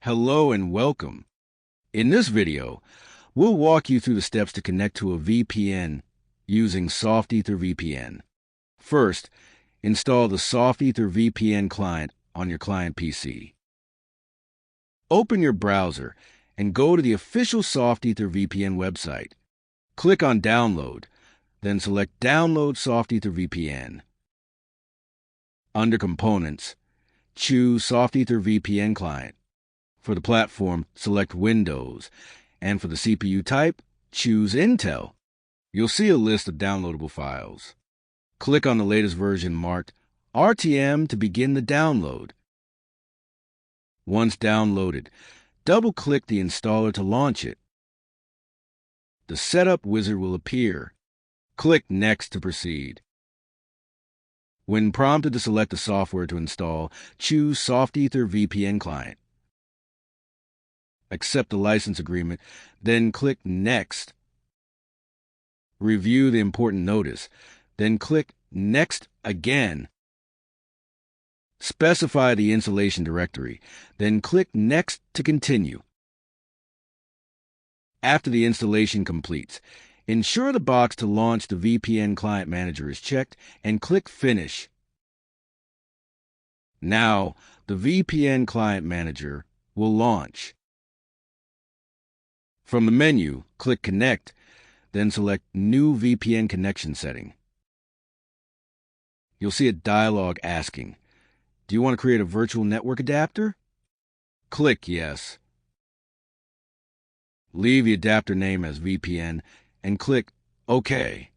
Hello and welcome. In this video, we'll walk you through the steps to connect to a VPN using Softether VPN. First, install the Softether VPN Client on your client PC. Open your browser and go to the official Softether VPN website. Click on Download, then select Download Softether VPN. Under Components, choose Softether VPN Client. For the platform, select Windows, and for the CPU type, choose Intel. You'll see a list of downloadable files. Click on the latest version marked RTM to begin the download. Once downloaded, double-click the installer to launch it. The Setup wizard will appear. Click Next to proceed. When prompted to select the software to install, choose Softether VPN Client. Accept the license agreement, then click Next. Review the important notice, then click Next again. Specify the installation directory, then click Next to continue. After the installation completes, ensure the box to launch the VPN Client Manager is checked and click Finish. Now, the VPN Client Manager will launch. From the menu, click Connect, then select New VPN Connection Setting. You'll see a dialog asking, do you want to create a virtual network adapter? Click Yes. Leave the adapter name as VPN and click OK.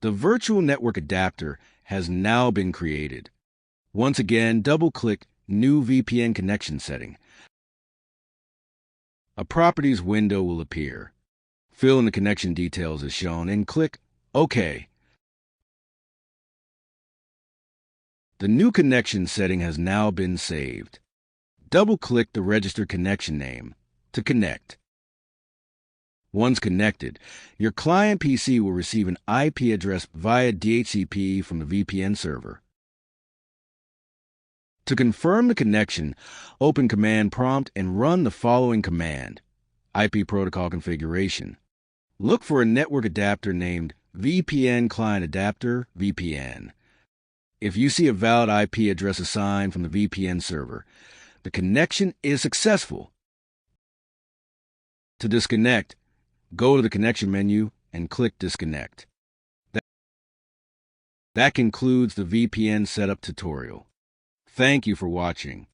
The virtual network adapter has now been created. Once again, double-click New VPN Connection Setting. A Properties window will appear. Fill in the connection details as shown and click OK. The new connection setting has now been saved. Double-click the registered connection name to connect. Once connected, your client PC will receive an IP address via DHCP from the VPN server. To confirm the connection, open Command Prompt and run the following command: IP protocol configuration. Look for a network adapter named VPN Client Adapter VPN. If you see a valid IP address assigned from the VPN server, the connection is successful. To disconnect, go to the connection menu and click Disconnect. That concludes the VPN setup tutorial. Thank you for watching.